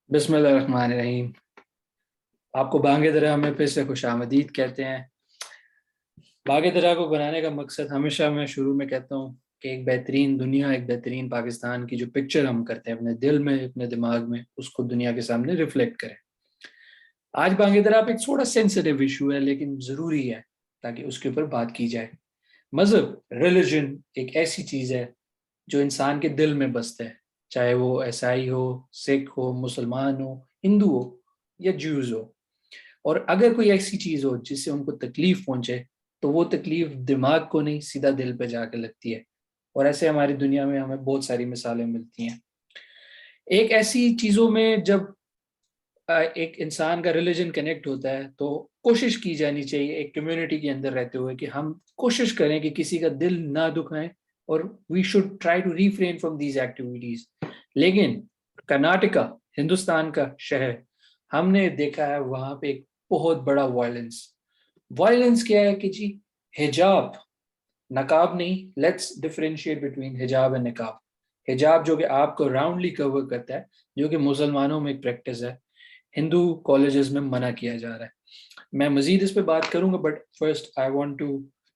बिस्मिल्लाहिर्रहमानिर्रहीम। आपको बांगे दरा में फिर से खुशामदीद कहते हैं। बांगे दरा को बनाने का मकसद हमेशा मैं शुरू में कहता हूँ कि एक बेहतरीन दुनिया, एक बेहतरीन पाकिस्तान की जो पिक्चर हम करते हैं अपने दिल में, अपने दिमाग में, उसको दुनिया के सामने रिफ्लेक्ट करें। आज बांगे दरा पे एक थोड़ा सेंसिटिव इशू है, लेकिन ज़रूरी है ताकि उसके ऊपर बात की जाए। मज़हब, रिलीजन एक ऐसी चीज़ है जो इंसान के दिल में बसता है, चाहे वो ईसाई हो, सिख हो, मुसलमान हो, हिंदू हो या ज्यूज हो। और अगर कोई ऐसी चीज हो जिससे उनको तकलीफ पहुंचे, तो वो तकलीफ दिमाग को नहीं, सीधा दिल पे जाकर लगती है। और ऐसे हमारी दुनिया में हमें बहुत सारी मिसालें मिलती हैं। एक ऐसी चीजों में जब एक इंसान का रिलीजन कनेक्ट होता है, तो कोशिश की जानी चाहिए एक कम्युनिटी के अंदर रहते हुए कि हम कोशिश करें कि किसी का दिल ना दुखाएं, और we should try to refrain from these activities. लेकिन कर्नाटका, हिंदुस्तान का शहर, हमने देखा है वहां पे एक बहुत बड़ा वायलेंस। वायलेंस क्या है कि जी, हिजाब, नकाब नहीं, लेट्स डिफरेंशिएट बिटवीन हिजाब एंड निकाब। हिजाब जो कि आपको राउंडली कवर करता है, जो कि मुसलमानों में एक प्रैक्टिस है, हिंदू कॉलेजेस में मना किया जा रहा है। मैं मजीद इस पे बात करूंगा, but first I want to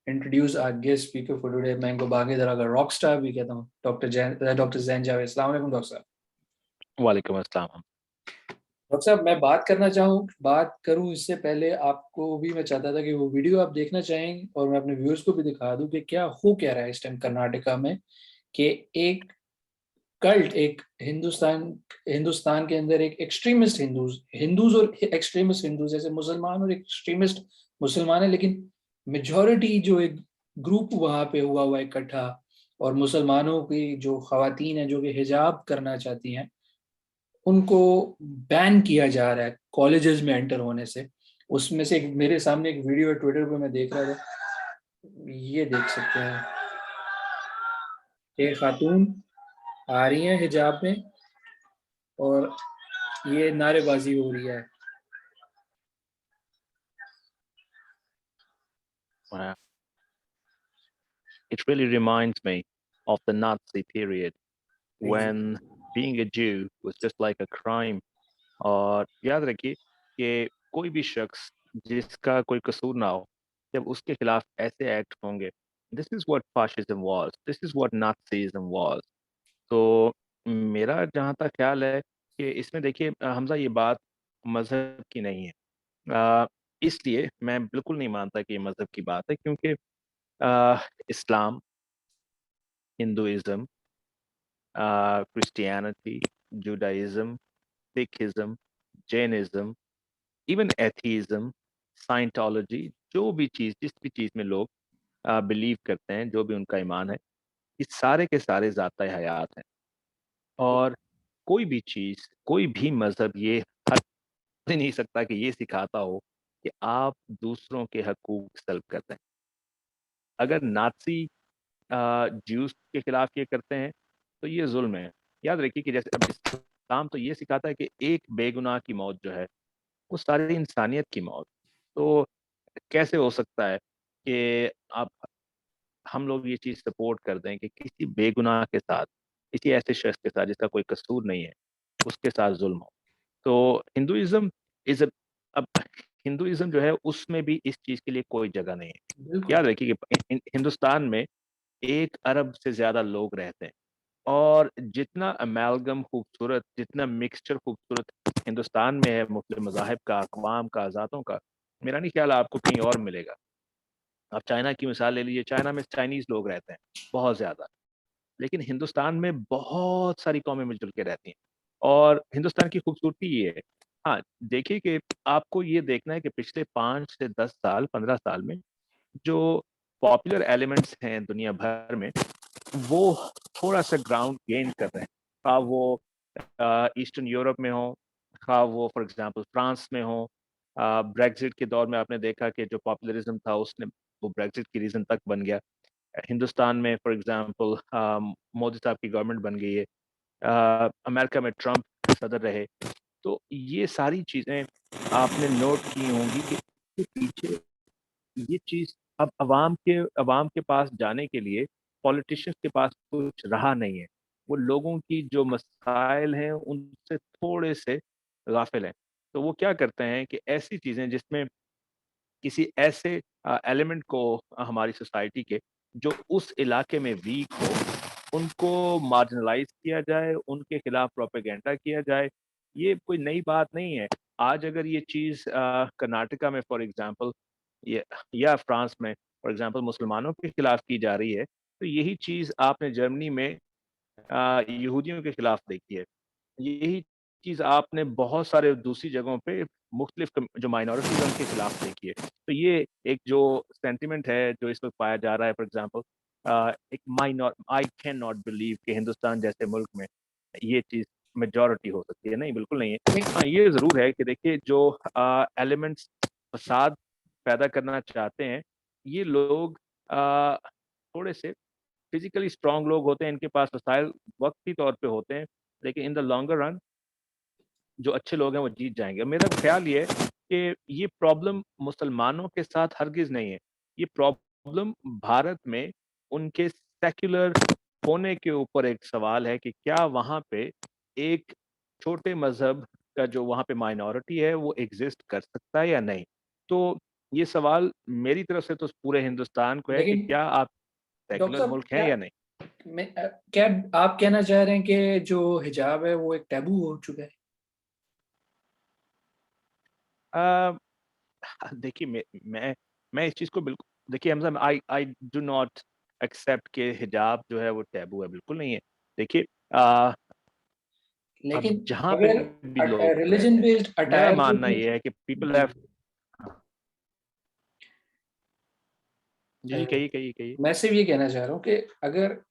introduce our guest speaker for today. मैं इनको बागी तरह का रॉक स्टार भी कहता हूँ, डॉक्टर जैन जावेद। अस्सलाम वालेकुम डॉक्टर साहब। वालेकुम अस्सलाम। डॉक्टर साहब, मैं बात करूं इससे पहले आपको भी मैं चाहता था कि वो वीडियो आप देखना चाहें और मैं अपने व्यूअर्स को भी दिखा दूं कि क्या रहा है इस टाइम कर्नाटका में। कि एक कल्ट, एक हिंदुस्तान के अंदर एक एक्सट्रीमिस्ट हिंदूज हिंदूज और एक्सट्रीमिस्ट हिंदूज, जैसे मुसलमान और एक्सट्रीमिस्ट मुसलमान है, लेकिन मेजॉरिटी जो एक ग्रुप वहां पे हुआ इकट्ठा, और मुसलमानों की जो खवातीन है जो कि हिजाब करना चाहती हैं, उनको बैन किया जा रहा है कॉलेजेस में एंटर होने से। उसमें से एक मेरे सामने एक वीडियो है, ट्विटर पे मैं देख रहा था, ये देख सकते हैं कि खातून आ रही हैं हिजाब में और ये नारेबाजी हो रही है। Uh, It really reminds me of the Nazi period when being a Jew was just like a crime. और याद रखिए कि कोई भी शख्स जिसका कोई कसूर ना हो, जब उसके खिलाफ ऐसे एक्ट होंगे, this is what fascism was, this is what Nazism was. तो मेरा जहाँ तक ख्याल है कि इसमें देखिए हमजा, ये बात मजहब की नहीं है। अ, इसलिए मैं बिल्कुल नहीं मानता कि ये मजहब की बात है, क्योंकि Islam, Hinduism, Christianity, Judaism, Sikhism, Jainism, even atheism, Scientology, जो भी चीज, जिस भी चीज में लोग बिलीव करते हैं, जो भी उनका ईमान है, ये सारे के सारे ज़ात हयात हैं। और कोई भी चीज, कोई भी मजहब ये हद ही नहीं सकता कि ये सिखाता हो कि आप दूसरों के हकूक सल्ब करते हैं। अगर नाज़ी ज्यूस के खिलाफ ये करते हैं तो ये जुल्म है। याद रखिए कि जैसे अब इस्लाम तो ये सिखाता है कि एक बेगुनाह की मौत जो है वो सारी इंसानियत की मौत। तो कैसे हो सकता है कि आप हम लोग ये चीज़ सपोर्ट कर दें कि किसी बेगुनाह के साथ, किसी ऐसे शख्स के साथ जिसका कोई कसूर नहीं है, उसके साथ जुल्म हो। तो हिंदुइज्म इज अब हिंदुइज्म जो है उसमें भी इस चीज़ के लिए कोई जगह नहीं है। बिल्कुल। याद रखिए कि हिंदुस्तान में 1 अरब से ज्यादा लोग रहते हैं, और जितना अमेलगम खूबसूरत, जितना मिक्सचर खूबसूरत हिंदुस्तान में है, मुख्तलिफ मज़ाहिब का, अक़वाम का, ज़ातों का, मेरा नहीं ख्याल आपको कहीं और मिलेगा। आप चाइना की मिसाल ले लीजिए, चाइना में चाइनीज लोग रहते हैं बहुत ज्यादा, लेकिन हिंदुस्तान में बहुत सारी कौमें मिलजुल के रहती हैं। और हिंदुस्तान की खूबसूरती ये है, हाँ, देखिए कि आपको ये देखना है कि पिछले 5 से 10 साल, 15 साल में जो पॉपुलर एलिमेंट्स हैं दुनिया भर में, वो थोड़ा सा ग्राउंड गेन कर रहे हैं। खा वो ईस्टर्न यूरोप में हो, खा वो फॉर एग्जांपल फ्रांस में हो। ब्रेग्जिट के दौर में आपने देखा कि जो पॉपुलरिज्म था उसने, वो ब्रेग्जिट की रीजन तक बन गया। हिंदुस्तान में फॉर एग्जांपल मोदी साहब की गवर्नमेंट बन गई है, अमेरिका में ट्रम्प सदर रहे। तो ये सारी चीज़ें आपने नोट की होंगी कि इसके पीछे ये चीज़, अब अवाम के पास जाने के लिए पॉलिटिशियंस के पास कुछ रहा नहीं है। वो लोगों की जो मसाइल हैं उनसे थोड़े से गाफिल हैं। तो वो क्या करते हैं कि ऐसी चीज़ें जिसमें किसी ऐसे एलिमेंट को हमारी सोसाइटी के जो उस इलाके में वीक हो, उनको मार्जिनलाइज़ किया जाए, उनके खिलाफ प्रोपेगेंडा किया जाए, ये कोई नई बात नहीं है। आज अगर ये चीज़ कर्नाटका में फॉर एग्ज़ाम्पल य या फ्रांस में फॉर एग्ज़ाम्पल मुसलमानों के खिलाफ की जा रही है, तो यही चीज़ आपने जर्मनी में यहूदियों के खिलाफ देखी है। यही चीज़ आपने बहुत सारे दूसरी जगहों पे मुख्तलिफ कम जो माइनॉरिटीज़ हैं उनके खिलाफ देखी है। तो ये एक जो सेंटिमेंट है जो इस वक़्त पाया जा रहा है फॉर एग्ज़ाम्पल एक minor I can not believe कि हिंदुस्तान जैसे मुल्क में ये चीज़ मेजॉरिटी हो सकती है। नहीं, बिल्कुल नहीं है। हाँ, ये ज़रूर है कि देखिए जो एलिमेंट्स फ़साद पैदा करना चाहते हैं, ये लोग थोड़े से फिज़िकली स्ट्रॉन्ग लोग होते हैं, इनके पास वसाइल वक़्ती तौर पे होते हैं, लेकिन इन द लॉन्गर रन जो अच्छे लोग हैं वो जीत जाएँगे। मेरा ख़्याल ये है कि ये प्रॉब्लम मुसलमानों के साथ हरगिज़ नहीं है। ये प्रॉब्लम भारत में उनके सेक्युलर होने के ऊपर एक सवाल है कि क्या वहाँ पे एक छोटे मज़हब का जो वहाँ पे माइनॉरिटी है वो एग्ज़िस्ट कर सकता है या नहीं? तो ये सवाल मेरी तरफ से तो पूरे हिंदुस्तान को है कि लेकिन क्या आप डॉक्टर सेक्युलर साहब, मुल्क हैं या नहीं? क्या आप कहना चाह रहे हैं कि जो हिजाब है वो एक टैबू हो चुका है? अ, देखिए मैं इस चीज़ को बिल्कुल देखिए हमज़ा आई आई डू नॉट एक्सेप्ट कि हिजाब जो है वो टैबू है, बिल्कुल नहीं है। देखिए अ, अब लेकिन जहाँ पे अगर भी लोग रहते रिलीजन हैं, बेस्ड मेरा अटायर को मानना ये है कि पीपल जी, हैव हाँ, अ, जी, कहिए। मैं सिर्फ ये कहना चाह रहा हूँ कि अगर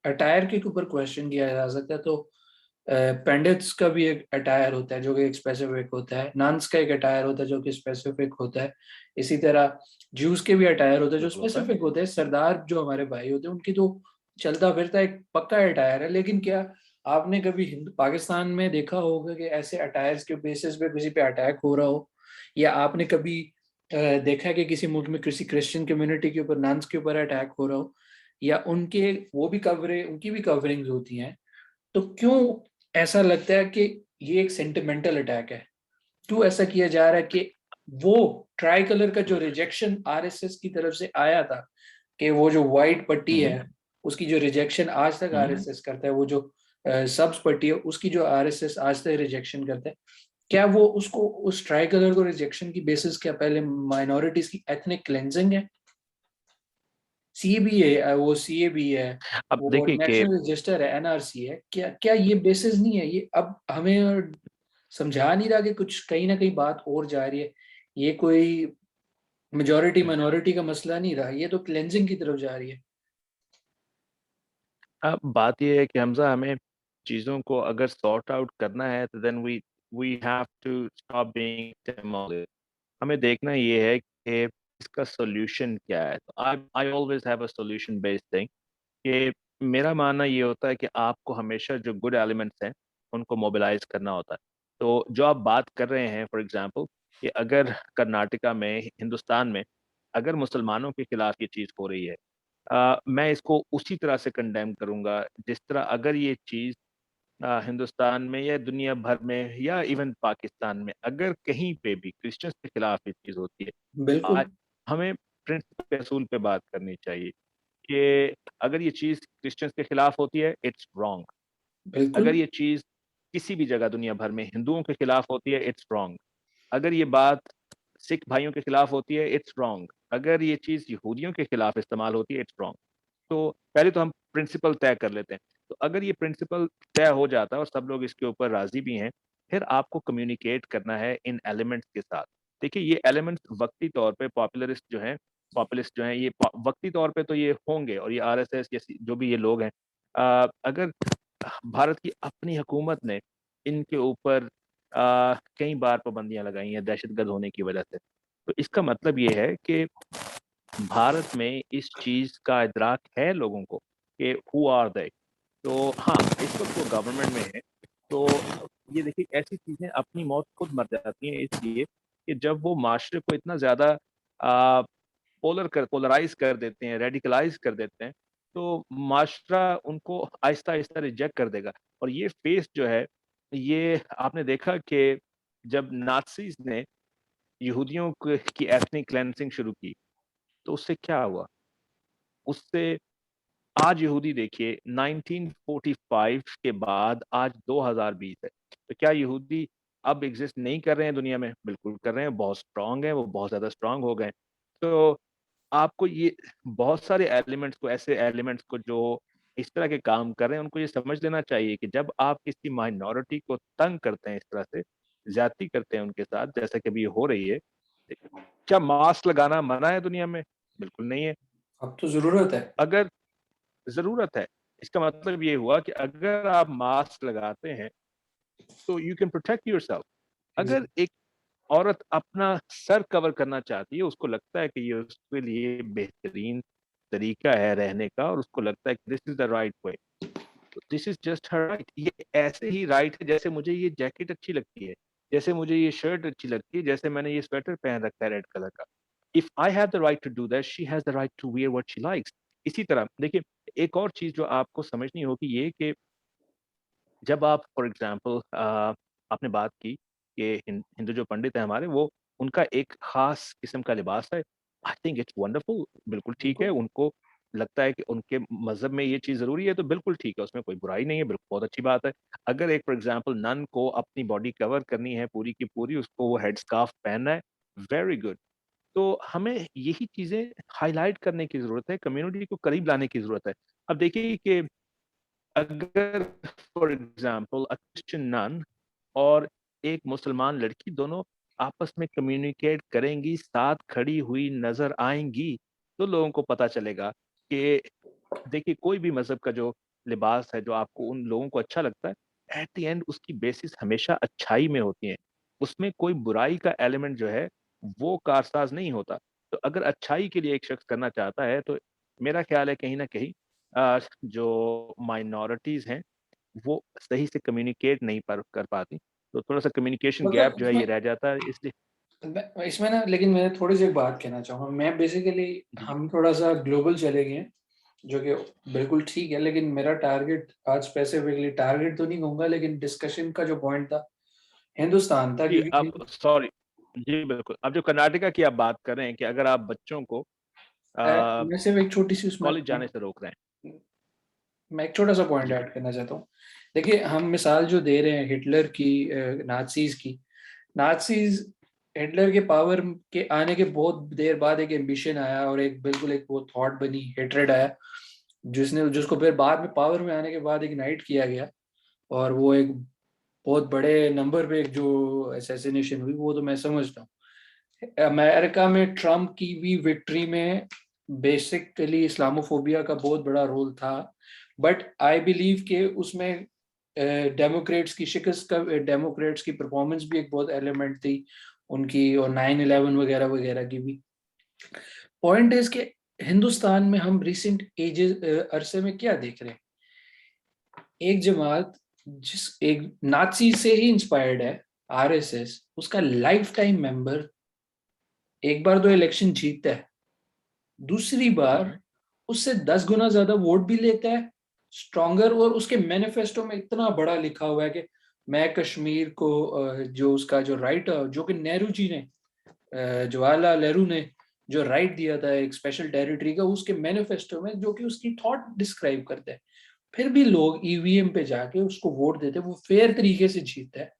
अटायर के ऊपर क्वेश्चन किया जा सकता है तो पंडित्स का भी एक अटायर होता है जो कि एक स्पेसिफिक होता है, नन्स का एक अटायर होता है जो कि स्पेसिफिक होता है, इसी तरह ज्यूस के भी अटायर होता है जो बिल्कुल होता है। स्पेसिफिक होते हैं। सरदार जो हमारे भाई होते हैं उनकी तो चलता फिरता एक पक्का अटायर है। लेकिन क्या आपने कभी हिंदू पाकिस्तान में देखा होगा कि ऐसे अटायर्स के बेसिस पे किसी पे अटैक हो रहा हो, या आपने कभी देखा है कि किसी मुल्क में किसी क्रिश्चियन कम्युनिटी के ऊपर, नन्स के ऊपर अटैक हो रहा हो, या उनके वो भी कवरेज, उनकी भी कवरिंग्स होती हैं? तो क्यों ऐसा लगता है कि ये एक सेंटिमेंटल अटैक है? क्यों ऐसा किया जा रहा है कि वो ट्राई कलर का जो रिजेक्शन आरएसएस की तरफ से आया था, कि वो जो व्हाइट पट्टी हुँ, है उसकी जो रिजेक्शन आज तक हुँ। आरएसएस करता है, वो जो सब्ज पट्टी है उसकी जो आरएसएस आज तक रिजेक्शन करता है, क्या वो उसको उस ट्राई कलर को रिजेक्शन की बेसिस क्या पहले माइनॉरिटीज की एथनिक क्लेंजिंग है? सीएबी है, वो सीएबी है, अब वो देखिए कि नेशनल रजिस्टर है, एनआरसी है, क्या क्या ये बेसिस नहीं है? ये अब हमें समझा नहीं रहा कि कुछ कहीं ना कहीं बात और जा रही है? ये कोई मेजोरिटी माइनॉरिटी का मसला नहीं रहा, ये तो क्लेंजिंग की तरफ जा रही है। अब बात ये है कि हमज़ा हमें चीज़ों को अगर सॉर्ट आउट करना है तो then we have to stop being demolished. हमें देखना ये है कि इसका सॉल्यूशन क्या है। तो I I always have a solution based thing कि मेरा मानना ये होता है कि आपको हमेशा जो गुड एलिमेंट्स हैं, उनको मोबिलाइज़ करना होता है। तो जो आप बात कर रहे हैं फॉर एग्ज़ाम्पल कि अगर कर्नाटका में, हिंदुस्तान में अगर मुसलमानों के खिलाफ ये चीज़ हो रही है मैं इसको उसी तरह से कंडेम करूँगा जिस तरह अगर ये चीज़ हिंदुस्तान में या दुनिया भर में या इवन पाकिस्तान में अगर कहीं पे भी क्रिश्चियंस के खिलाफ ये चीज़ होती है, बिल्कुल। आज हमें प्रिंसिपल पे असूल पे बात करनी चाहिए कि अगर ये चीज़ क्रिश्चियंस के खिलाफ होती है, इट्स रॉन्ग। बिल्कुल। अगर ये चीज़ किसी भी जगह दुनिया भर में हिंदुओं के खिलाफ होती है, इट्स रॉन्ग। अगर ये बात सिख भाइयों के खिलाफ होती है, इट्स रॉन्ग। अगर ये चीज़ यहूदियों के खिलाफ इस्तेमाल होती है, इट्स रॉन्ग। तो पहले तो हम प्रिंसिपल तय कर लेते हैं। तो अगर ये प्रिंसिपल तय हो जाता है और सब लोग इसके ऊपर राज़ी भी हैं, फिर आपको कम्युनिकेट करना है इन एलिमेंट्स के साथ। देखिए ये एलिमेंट्स वक़्ती तौर पे पॉपुलिस्ट जो हैं ये वक़्ती तौर पे तो ये होंगे और ये आरएसएस जैसी जो भी ये लोग हैं अगर भारत की अपनी हुकूमत ने इनके ऊपर कई बार पाबंदियाँ लगाई हैं दहशतगर्द होने की वजह से। तो इसका मतलब ये है कि भारत में इस चीज़ का इदराक है लोगों को कि हू आर दे? तो हाँ, इस वक़्त वो गवर्नमेंट में है, तो ये देखिए ऐसी चीज़ें अपनी मौत खुद मर जाती हैं इसलिए कि जब वो माशरे को इतना ज़्यादा पोलराइज़ कर देते हैं, रेडिकलाइज़ कर देते हैं, तो माशरा उनको आहिस्ता-आहिस्ता रिजेक्ट कर देगा और ये फ़ेज़ जो है ये आपने देखा कि जब नाज़ीज़ ने यहूदियों की एथनिक क्लेंजिंग शुरू की, तो उससे क्या हुआ? उससे आज यहूदी देखिए 1945 के बाद आज 2020 है। तो क्या यहूदी अब एग्ज़िस्ट नहीं कर रहे हैं दुनिया में? बिल्कुल कर रहे हैं, बहुत स्ट्रॉन्ग हैं, वो बहुत ज़्यादा स्ट्रॉन्ग हो गए। तो आपको ये बहुत सारे एलिमेंट्स को, ऐसे एलिमेंट्स को जो इस तरह के काम कर रहे हैं, उनको ये समझ लेना चाहिए कि जब आप किसी माइनॉरिटी को तंग करते हैं इस तरह से, ज़्यादती करते हैं उनके साथ, जैसा कि अभी ये हो रही है, क्या मास्क लगाना मना है दुनिया में? बिल्कुल नहीं है। अब तो जरूरत है। अगर ज़रूरत है, इसका मतलब ये हुआ कि अगर आप मास्क लगाते हैं, तो यू कैन प्रोटेक्ट योरसेल्फ। अगर Exactly. एक औरत अपना सर कवर करना चाहती है, उसको लगता है कि ये उसके लिए बेहतरीन तरीका है रहने का और उसको लगता है कि this is the right way, तो this is just her right. ये ऐसे ही राइट है जैसे मुझे ये जैकेट अच्छी लगती है, जैसे मुझे ये शर्ट अच्छी लगती है, जैसे मैंने ये स्वेटर पहन रखा है रेड कलर का। If I have the right to do that, she has the right to wear what she likes. इसी तरह देखिए, एक और चीज़ जो आपको समझनी होगी ये कि जब आप फॉर एग्ज़ाम्पल आपने बात की कि हिंदू जो पंडित हैं हमारे, वो उनका एक ख़ास किस्म का लिबास है। आई थिंक इट्स वंडरफुल, बिल्कुल ठीक है, बिल्कुल। उनको लगता है कि उनके मज़हब में ये चीज़ ज़रूरी है, तो बिल्कुल ठीक है, उसमें कोई बुराई नहीं है, बिल्कुल बहुत अच्छी बात है। अगर एक फॉर एग्ज़ाम्पल नन को अपनी बॉडी कवर करनी है पूरी की पूरी, उसको वो हेड स्कार्फ पहनना है, वेरी गुड। तो हमें यही चीज़ें हाइलाइट करने की ज़रूरत है, कम्युनिटी को करीब लाने की ज़रूरत है। अब देखिए कि अगर फॉर एग्ज़ाम्पल क्रिश्चियन नन और एक मुसलमान लड़की दोनों आपस में कम्युनिकेट करेंगी, साथ खड़ी हुई नज़र आएँगी, तो लोगों को पता चलेगा कि देखिए कोई भी मज़हब का जो लिबास है, जो आपको उन लोगों को अच्छा लगता है, एट द एंड उसकी बेसिस हमेशा अच्छाई में होती है। उसमें कोई बुराई का एलिमेंट जो है, वो कारसाज़ नहीं होता। तो अगर अच्छाई के लिए एक शख्स करना चाहता है, तो मेरा ख़्याल है कहीं न कहीं जो माइनॉरिटीज़ हैं, वो सही से कम्युनिकेट नहीं पर कर पाती। तो थोड़ा-सा कम्युनिकेशन गैप मतलब जो है ये रह जाता है, इसलिए इसमें ना, लेकिन मैं थोड़ी सी एक बात कहना चाहूँगा। मैं बेसिकली, जी, हम थोड़ा सा ग्लोबल चले गए हैं, जो कि बिल्कुल ठीक है, लेकिन मेरा टारगेट आज स्पेसिफिकली, टारगेट तो नहीं कहूँगा, लेकिन डिस्कशन का जो पॉइंट था, हिंदुस्तान था, जी, क्योंकि अब सॉरी जी, बिल्कुल। अब जो कर्नाटका की आप बात कर रहे हैं कि अगर आप बच्चों को मैं सिर्फ एक छोटी सी उसमें कॉलेज जाने से रोक रहे हैं। मैं एक छोटा सा पॉइंट जी, ऐड करना चाहता हूँ। देखिए, हम मिसाल जो दे रहे हैं हिटलर की, नाज़ीज़ की, नाज़ीज़, हिटलर के पावर के आने के बहुत देर बाद एक एम्बिशन आया, और एक बिल्कुल एक वो थॉट बनी, हेट्रेड आया, जिसको फिर बाद में पावर में आने के बाद इग्नाइट किया गया, और वो एक बहुत बड़े नंबर पे एक जो असैसिनेशन हुई, वो तो मैं समझता हूँ। अमेरिका में ट्रम्प की भी विक्ट्री में बेसिकली इस्लामोफोबिया का बहुत बड़ा रोल था, बट आई बिलीव कि उसमें डेमोक्रेट्स की शिकस्त का, डेमोक्रेट्स की परफॉर्मेंस भी एक बहुत एलिमेंट थी उनकी, और 9/11 वगैरह वगैरह की भी। पॉइंट इज कि हिंदुस्तान में हम रिसेंट एजेस, अरसे में क्या देख रहे हैं? एक जमात, जिस एक नाची से ही इंस्पायर्ड है, आरएसएस, उसका लाइफ टाइम मेंबर एक बार तो इलेक्शन जीतता है, दूसरी हुँ, बार हुँ। उससे 10 गुना ज्यादा वोट भी लेता है, स्ट्रॉन्गर, और उसके मैनिफेस्टो में इतना बड़ा लिखा हुआ है कि मैं कश्मीर को, जो उसका जो राइट, जो कि नेहरू जी ने, जवाहरलाल नेहरू ने जो राइट दिया था एक स्पेशल टेरिटरी का, उसके मैनिफेस्टो में, जो कि उसकी थॉट डिस्क्राइब करते हैं, फिर भी लोग ईवीएम पे जाके उसको वोट देते हैं, वो फेयर तरीके से जीतता है।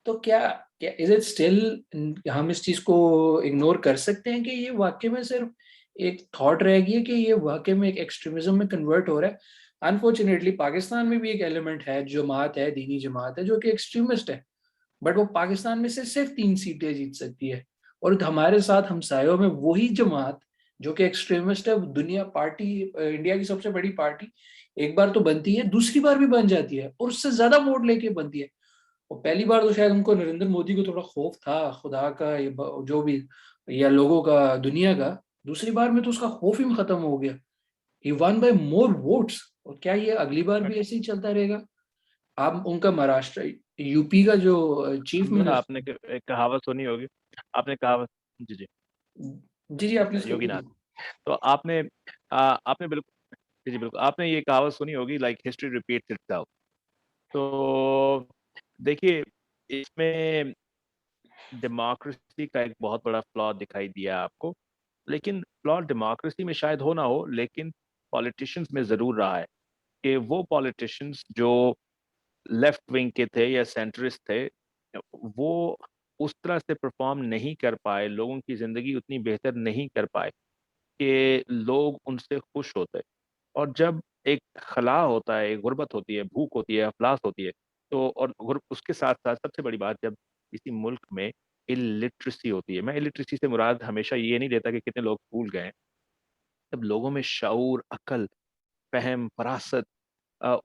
तो क्या क्या इज इट स्टिल, हम इस चीज को इग्नोर कर सकते हैं कि ये वाकई में सिर्फ एक थॉट रह गई है, कि ये वाकई में एक एक्सट्रीमिज्म में कन्वर्ट हो रहा है? अनफॉर्चुनेटली पाकिस्तान में भी एक एलिमेंट है, जमात है, दीनी जमात है, जो कि एक्सट्रीमिस्ट है, बट वो पाकिस्तान में से सिर्फ 3 सीटें जीत सकती है। और हमारे साथ हमसायों में वही जमात, जो कि एक्सट्रीमिस्ट है, वो दुनिया पार्टी, इंडिया की सबसे बड़ी पार्टी, एक बार तो बनती है, दूसरी बार भी बन जाती है, और उससे ज्यादा वोट लेके बनती है। और पहली बार तो शायद उनको नरेंद्र मोदी को थोड़ा खौफ था खुदा का, जो भी, या लोगों का, दुनिया का। दूसरी बार में तो उसका खौफ ही खत्म हो गया, ही वन बाय मोर वोट्स। और क्या ये अगली बार भी ऐसे ही चलता रहेगा? आप उनका महाराष्ट्र, यूपी का जो चीफ ना आपने मिनिस्टर, एक कहावत सुनी होगी, आपने कहावत जी, जी, जी जी, आपने सुनी योगीनाथ। थी। तो आपने बिल्कुल जी, जी, बिल्कुल, आपने ये कहावत सुनी होगी लाइक हिस्ट्री रिपीट्स इटसेल्फ। तो देखिए, इसमें डेमोक्रेसी का एक बहुत बड़ा फ्लॉ दिखाई दिया आपको, लेकिन फ्लॉ डेमोक्रेसी में शायद हो ना हो, लेकिन पॉलिटिशियंस में ज़रूर रहा है कि वो पॉलिटिशियंस जो लेफ्ट विंग के थे या सेंट्रिस्ट थे, वो उस तरह से परफ़ॉर्म नहीं कर पाए, लोगों की ज़िंदगी उतनी बेहतर नहीं कर पाए कि लोग उनसे खुश होते। और जब एक खला होता है, एक गुर्बत होती है, भूख होती है, अफ़लास होती है, तो और गुर उसके साथ-साथ सबसे बड़ी बात, जब किसी मुल्क में इल्लिटरेसी होती है, मैं इल्लिटरेसी से मुराद हमेशा ये नहीं लेता कि कितने लोग स्कूल गए हैं। जब लोगों में शऊर, अक़ल, फ़हम, फ़रासत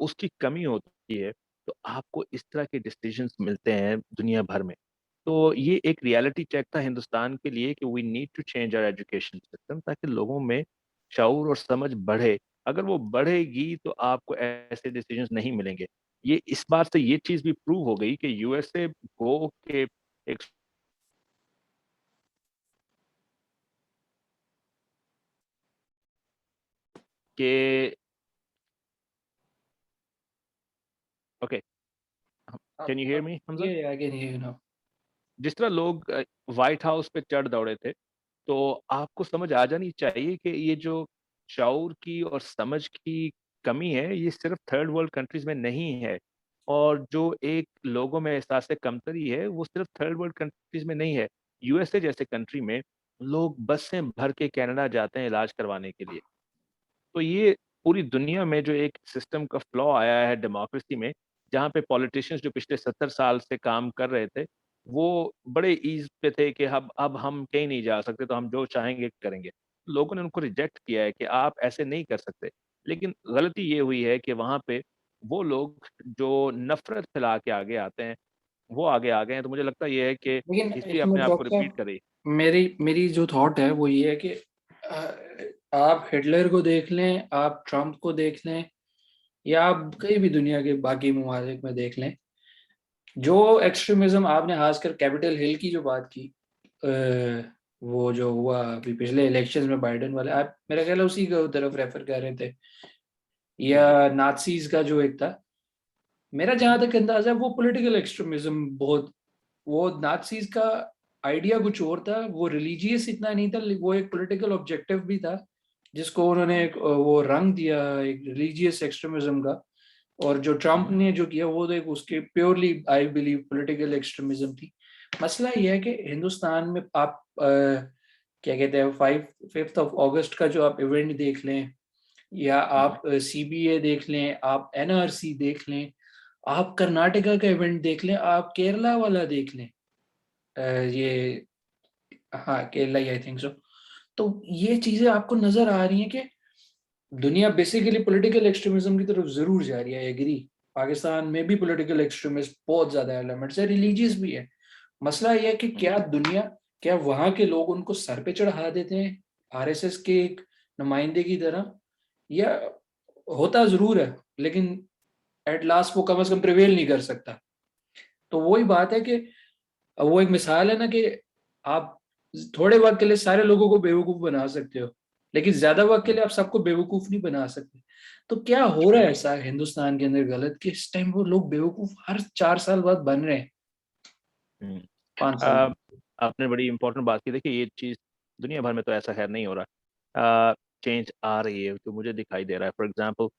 उसकी कमी होती है, तो आपको इस तरह के डिसीज़न्स मिलते हैं दुनिया भर में। तो ये एक रियलिटी चेक था हिंदुस्तान के लिए कि we need to change our education system, ताकि लोगों में शऊर और समझ बढ़े। अगर वो बढ़ेगी तो आपको ऐसे डिसीजंस नहीं मिलेंगे। ये इस बात से ये चीज़ भी प्रूव हो गई कि यूएसए गो के एक के ओके, कैन यू हियर आप मी हमज़ा? ये आगे नहीं है ना। जिस तरह लोग व्हाइट हाउस पे चढ़ दौड़े थे, तो आपको समझ आ जानी चाहिए कि ये जो शऊर की और समझ की कमी है, ये सिर्फ़ थर्ड वर्ल्ड कंट्रीज़ में नहीं है। और जो एक लोगों में एहसास कमतरी है, वो सिर्फ़ थर्ड वर्ल्ड कंट्रीज़ में नहीं है। यूएसए जैसे कंट्री में लोग बसें भर के कनाडा जाते हैं इलाज करवाने के लिए। तो ये पूरी दुनिया में जो एक सिस्टम का फ्लॉ आया है डेमोक्रेसी में, जहाँ पे पॉलिटिशियंस जो पिछले 70 साल से काम कर रहे थे, वो बड़े ईज़ पे थे कि अब हम कहीं नहीं जा सकते, तो हम जो चाहेंगे करेंगे। लोगों ने उनको रिजेक्ट किया है कि आप ऐसे नहीं कर सकते। लेकिन गलती ये हुई है कि वहाँ पे वो लोग जो नफ़रत फैला के आगे आते हैं, वो आगे आ गए हैं। तो मुझे लगता ये है कि लेकिन हिस्ट्री इसमें अपने आप को डॉक्टर रिपीट साहब, कर रही है। मेरी मेरी जो थॉट है वो ये है कि आप हिटलर को देख लें, आप ट्रम्प को देख लें, या आप कहीं भी दुनिया के बाकी ममालिक में देख लें, जो एक्सट्रीमिज्म आपने खासकर कैपिटल हिल की जो बात की, वो जो हुआ अभी पिछले इलेक्शंस में बाइडेन वाले, आप मेरा ख्याल है उसी की तरफ रेफर कर रहे थे, जी। या नाज़ीज़ का जो एक था। मेरा जहां तक अंदाजा है वो पॉलिटिकल एक्सट्रीमिज्म बहुत, वो नाज़ीज़ का आइडिया कुछ और था, वो रिलीजियस इतना नहीं था, वो एक पॉलिटिकल ऑब्जेक्टिव भी था जिसको उन्होंने हुँ, एक वो रंग दिया एक रिलीजियस एक्सट्रीमिज्म का। और जो ट्रम्प हुँ, ने जो किया वो तो एक उसके purely I believe political extremism थी। मसला यह है कि हिंदुस्तान में आप क्या कहते हैं 5th of August का जो आप इवेंट देख लें, या हुँ, आप सीबीए देख लें, आप एनआरसी देख लें, आप कर्नाटका का इवेंट देख लें, आप केरला वाला देख लें, ये, हाँ केरला ही आई थिंक सो। तो ये चीजें आपको नजर आ रही हैं कि दुनिया बेसिकली पॉलिटिकल एक्सट्रीमिज्म की तरफ जरूर जा रही है, एग्री। पाकिस्तान में भी पॉलिटिकल एक्सट्रीमिस्ट बहुत ज्यादा एलिमेंट्स है, रिलीजियस भी है। मसला यह है कि हुँ, क्या दुनिया, क्या वहां के लोग उनको सर पे चढ़ा देते हैं आरएसएस के एक नुमाइंदे की तरह, या होता जरूर है लेकिन एट लास्ट वो कम से कम प्रिवेल नहीं कर सकता। तो वही बात है कि वो एक मिसाल है ना कि आप थोड़े वक्त के लिए सारे लोगों को बेवकूफ बना सकते हो, लेकिन ज्यादा वक्त के हुँ, लिए आप सबको बेवकूफ नहीं बना सकते। तो क्या हो रहा हुँ, है ऐसा हिंदुस्तान के अंदर गलत कि इस टाइम वो लोग बेवकूफ हर 4 साल बाद बन रहे हैं, हुँ। 5 साल। अ, आपने बड़ी इम्पोर्टेंट बात की। देखिए, ये चीज़ दुनिया भर में तो ऐसा ख़ैर नहीं हो रहा। चेंज आ रही है, तो मुझे दिखाई दे रहा है। फॉर एग्ज़ाम्पल,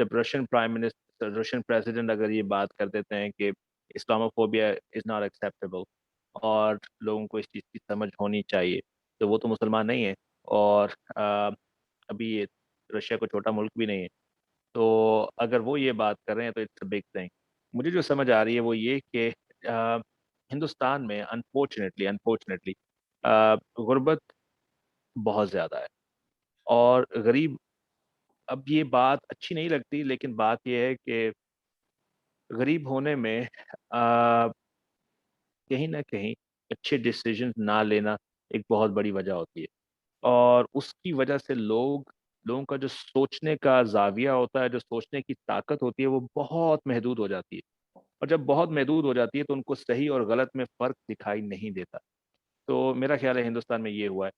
जब रशियन प्रेसिडेंट अगर ये बात कर देते हैं कि इस्लामोफोबिया इज़ नॉट एक्सेप्टेबल और लोगों को इस चीज़ की समझ होनी चाहिए, तो वो तो मुसलमान नहीं है। और अभी ये रशिया कोई छोटा मुल्क भी नहीं है। तो अगर वो ये बात कर रहे हैं तो इट्स अ बिग थिंग। मुझे जो समझ आ रही है वो ये कि हिंदुस्तान में अनफॉर्चुनेटली अनफॉर्चुनेटली गुर्बत बहुत ज़्यादा है और गरीब, अब ये बात अच्छी नहीं लगती, लेकिन बात ये है कि गरीब होने में कहीं न कहीं अच्छे डिसीज़न ना लेना एक बहुत बड़ी वजह होती है। और उसकी वजह से लोगों का जो सोचने का ज़ाविया होता है, जो सोचने की ताकत होती है, वो बहुत महदूद हो जाती है। और जब बहुत महदूद हो जाती है, तो उनको सही और गलत में फ़र्क दिखाई नहीं देता। तो मेरा ख़्याल है हिंदुस्तान में ये हुआ है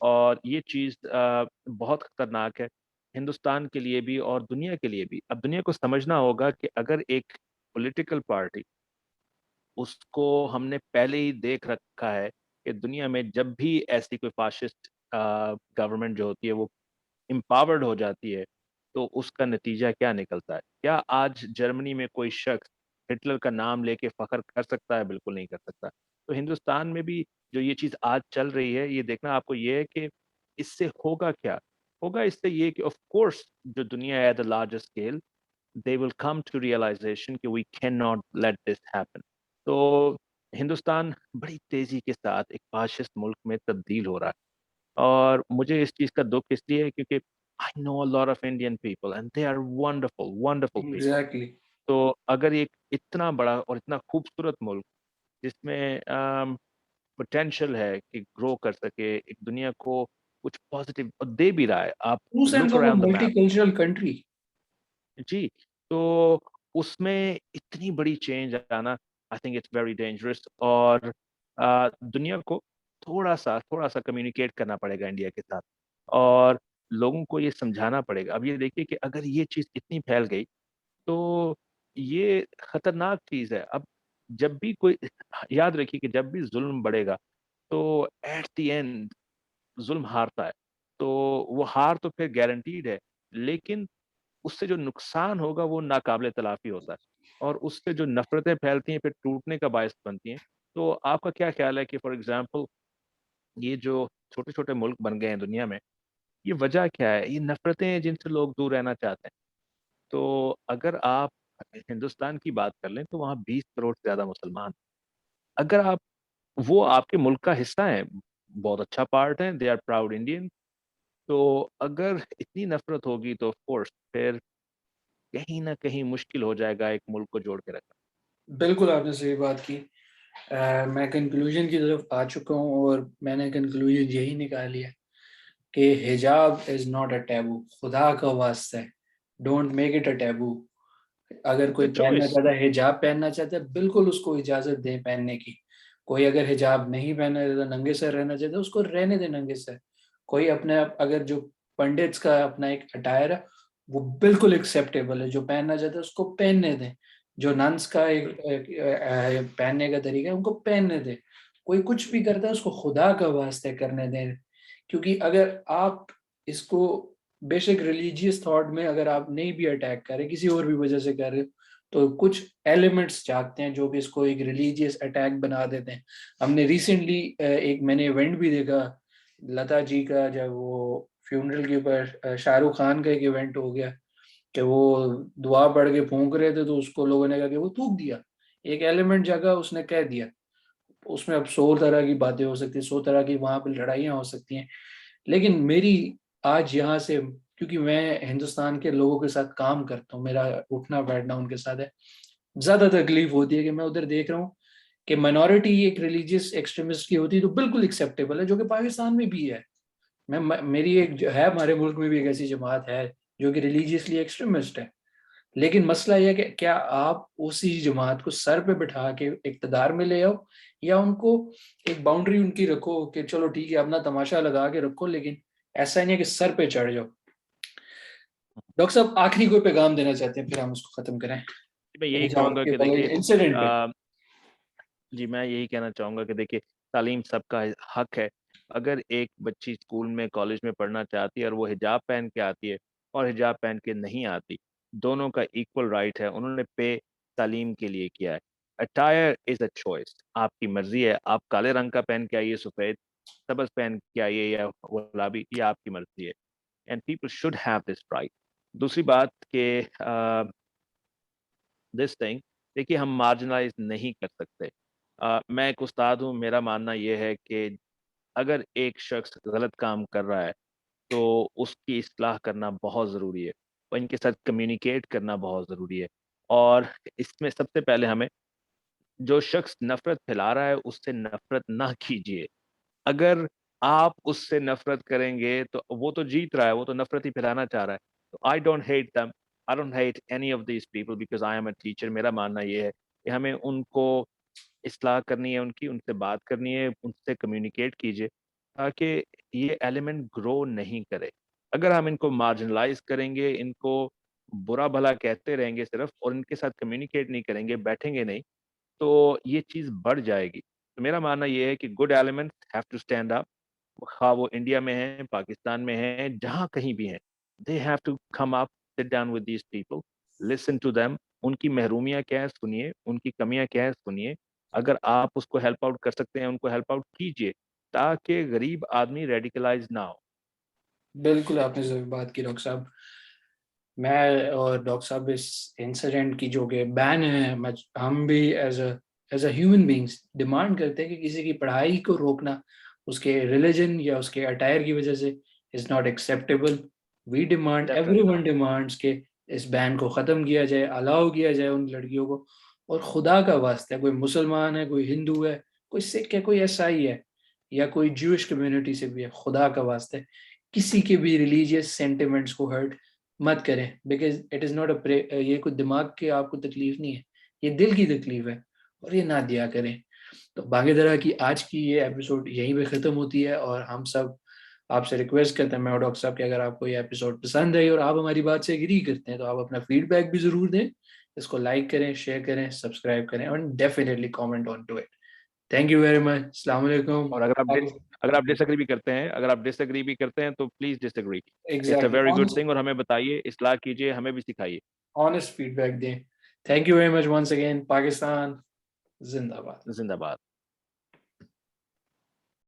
और ये चीज़ बहुत ख़तरनाक है, हिंदुस्तान के लिए भी और दुनिया के लिए भी। अब दुनिया को समझना होगा कि अगर एक पॉलिटिकल पार्टी उसको हमने पहले ही देख रखा है कि दुनिया में जब भी ऐसी कोई फाशिस्ट गवर्नमेंट जो होती है वो एम्पावर्ड हो जाती है, तो उसका नतीजा क्या निकलता है? क्या आज जर्मनी में कोई शख्स हिटलर का नाम लेके फ़ख्र कर सकता है? बिल्कुल नहीं कर सकता। तो हिंदुस्तान में भी जो ये चीज़ आज चल रही है, ये देखना आपको ये है कि इससे होगा क्या? होगा इससे ये कि ऑफ़ कोर्स जो दुनिया है at the larger scale, they will come to realization कि we can not let this happen. तो हिंदुस्तान बड़ी तेज़ी के साथ एक फ़ाशिस्ट मुल्क में तब्दील हो रहा है। और मुझे इस चीज़ का दुःख इसलिए है क्योंकि I know a lot of Indian people and they are wonderful, wonderful people. Exactly. तो अगर एक इतना बड़ा और इतना खूबसूरत मुल्क जिसमें पोटेंशियल है कि ग्रो कर सके, एक दुनिया को कुछ पॉजिटिव और दे भी रहा है। आप true sense look of a around the map. Multicultural country. जी, तो उसमें इतनी बड़ी चेंज आना I think it's very dangerous और दुनिया को थोड़ा-सा कम्युनिकेट करना पड़ेगा इंडिया के साथ और लोगों को ये समझाना पड़ेगा। अब ये देखिए कि अगर ये चीज़ इतनी फैल गई, तो ये खतरनाक चीज़ है। अब जब भी कोई याद रखिए कि जब भी ज़ुल्म बढ़ेगा, तो एट द एंड ज़ुल्म हारता है। तो वो हार तो फिर गारंटीड है, लेकिन उससे जो नुकसान होगा वो नाक़ाबिले तलाफ़ी होता है और उससे जो नफ़रतें फैलती हैं फिर टूटने का बायस बनती हैं। तो आपका क्या ख़्याल है कि फॉर एग्ज़ाम्पल ये जो छोटे-छोटे मुल्क बन गए हैं दुनिया में, ये वजह क्या है? ये नफ़रतें हैं जिनसे लोग दूर रहना चाहते हैं। तो अगर आप हिंदुस्तान की बात कर लें तो वहाँ 20 करोड़ से ज़्यादा मुसलमान। अगर आप वो आपके मुल्क का हिस्सा हैं, बहुत अच्छा पार्ट है, दे आर प्राउड इंडियन। तो अगर इतनी नफ़रत होगी तो ऑफ़ कोर्स फिर कहीं न कहीं मुश्किल हो जाएगा एक मुल्क को जोड़ के रखना। बिल्कुल आपने सही बात की। मैं कंक्लूजन की तरफ आ चुका हूँ और मैंने कंक्लूजन यही निकाली है कि हिजाब इज़ नॉट अ टैबू। खुदा का वास्ता है, don't make it a taboo. अगर इट्स कोई अ पहनना चॉइस। चाहता है, हिजाब पहनना चाहता है, बिल्कुल उसको इजाज़त दें पहनने की। कोई अगर हिजाब नहीं पहनना चाहता, नंगे सर रहना चाहता है, उसको रहने दें नंगे सर। कोई अपने आप अगर जो पंडित्स का अपना एक अटायर है, वो बिल्कुल एक्सेप्टेबल है, जो पहनना चाहता है उसको पहनने दें। जो नन्स का पहनने का तरीका है, उनको पहनने दें। कोई कुछ भी करता है उसको खुदा का वास्ते करने दें। क्योंकि अगर आप इसको बेशक रिलीजियस थॉट में अगर आप नहीं भी अटैक कर रहे, किसी और भी वजह से कर रहे हो, तो कुछ एलिमेंट्स जागते हैं जो भी इसको एक रिलीजियस अटैक बना देते हैं। हमने रिसेंटली एक मैंने इवेंट भी देखा, लता जी का, जब वो फ्यूनरल के ऊपर शाहरुख खान का एक इवेंट हो गया कि वो दुआ पढ़ के फूंक रहे थे, तो उसको लोगों ने कहा कि वो थूक दिया। एक एलिमेंट जगह उसने कह दिया। उसमें अब 100 तरह की बातें हो सकती है, 100 तरह की वहां पर लड़ाइयाँ हो सकती हैं। लेकिन मेरी आज यहाँ से, क्योंकि मैं हिंदुस्तान के लोगों के साथ काम करता हूँ, मेरा उठना बैठना उनके साथ है, ज्यादा तकलीफ होती है कि मैं उधर देख रहा हूँ कि माइनॉरिटी एक रिलीजियस एक्सट्रीमिस्ट की होती है तो बिल्कुल एक्सेप्टेबल है, जो कि पाकिस्तान में भी है। मेरी एक जो है, हमारे मुल्क में भी एक ऐसी जमात है जो कि रिलीजियसली एक्सट्रीमिस्ट है। लेकिन मसला यह है कि क्या आप उसी जमात को सर पे बिठा के इक्तदार में ले आओ, या उनको एक बाउंड्री उनकी रखो कि चलो ठीक है अपना तमाशा लगा के रखो, लेकिन ऐसा नहीं है कि सर पे चढ़ जाओ। डॉक्टर साहब आखिरी कोई पैगाम देना चाहते हैं, फिर हम उसको खत्म करें मैं यही हिजाब कहूँगा के कि वाले देखिए इंसिडेंट पे। जी, मैं यही कहना चाहूँगा कि देखिए, तालीम सबका हक है। अगर एक बच्ची स्कूल में, कॉलेज में पढ़ना चाहती है और वो हिजाब पहन के आती है और हिजाब पहन के नहीं आती, दोनों का इक्वल राइट है। उन्होंने पे तालीम के लिए किया है। अटायर इज़ अ चॉइस, आपकी मर्ज़ी है। आप काले रंग का पहन के आइए, सफ़ेद, सब्ज़ पहन के आइए या गुलाबी, ये आपकी मर्ज़ी है। And people should have this right. दूसरी बात कि दिस थिंग देखिए हम मार्जिनलाइज़ नहीं कर सकते। मैं एक उस्ताद हूँ, मेरा मानना ये है कि अगर एक शख्स गलत काम कर रहा है, तो उसकी इस्लाह करना बहुत ज़रूरी है और इनके साथ कम्युनिकेट करना बहुत ज़रूरी है। और इसमें सबसे पहले हमें जो शख्स नफ़रत फैला रहा है, उससे नफ़रत ना कीजिए। अगर आप उससे नफ़रत करेंगे, तो वो तो जीत रहा है, वो तो नफ़रत ही फैलाना चाह रहा है। तो I don't hate them, I don't hate any of these people because I am a teacher. मेरा मानना ये है कि हमें उनको इस्लाह करनी है उनकी, उनसे बात करनी है, उनसे कम्युनिकेट कीजिए, ताकि ये एलिमेंट ग्रो नहीं करे। अगर हम इनको मार्जिनलाइज़ करेंगे, इनको बुरा-भला कहते रहेंगे सिर्फ़ और इनके साथ कम्युनिकेट नहीं करेंगे, बैठेंगे नहीं, तो ये चीज़ बढ़ जाएगी। तो मेरा मानना ये है कि good elements have to stand up, ख़्वाह वो इंडिया में हैं, पाकिस्तान में हैं, जहाँ कहीं भी हैं। They have to come up, sit down with these people, listen to them, उनकी महरूमियाँ क्या है सुनिए, उनकी कमियाँ क्या है सुनिए। अगर आप उसको हेल्प आउट कर सकते हैं, उनको हेल्प आउट कीजिए, ताकि गरीब आदमी रेडिकलाइज़ ना हो। बिल्कुल आपने सही बात की डॉक्टर साहब। मैं और डॉक्टर साहब इस इंसिडेंट की जो कि बैन है, हम भी as a human beings demand करते हैं कि किसी की पढ़ाई को रोकना उसके रिलीजन या उसके अटायर की वजह से is not acceptable. We demand, definitely everyone demands के इस बैन को ख़त्म किया जाए, अलाउ किया जाए उन लड़कियों को। और खुदा का वास्ता है, कोई मुसलमान है, कोई हिंदू है, कोई सिख है, कोई ईसाई है, या कोई ज्यूइश कम्युनिटी से भी है, खुदा का वास्ता है किसी के भी रिलीजियस सेंटिमेंट्स को हर्ट मत करें। Because it is not a, ये कोई दिमाग की आपको तकलीफ नहीं है, ये दिल की तकलीफ है, और ये ना दिया करें। तो बागेदरा की आज की ये एपिसोड यहीं पे ख़त्म होती है, और हम सब आपसे रिक्वेस्ट करते हैं, मैं और डॉक्टर साहब, कि अगर आपको ये एपिसोड पसंद आई और आप हमारी बात से एग्री करते हैं तो आप अपना फीडबैक भी ज़रूर दें। इसको लाइक करें, शेयर करें, सब्सक्राइब करें, और definitely comment on to it. Thank you very much. अस्सलाम वालेकुम। और अगर आप डिसएग्री भी करते हैं, अगर आप डिसएग्री भी करते हैं तो please disagree. It's a exactly, very good honest, thing और हमें बताइए, इस्लाह कीजिए, हमें भी सिखाइए। ऑनेस्ट फीडबैक दें। Thank you very much once again. Pakistan जिंदाबाद। ज़िंदाबाद।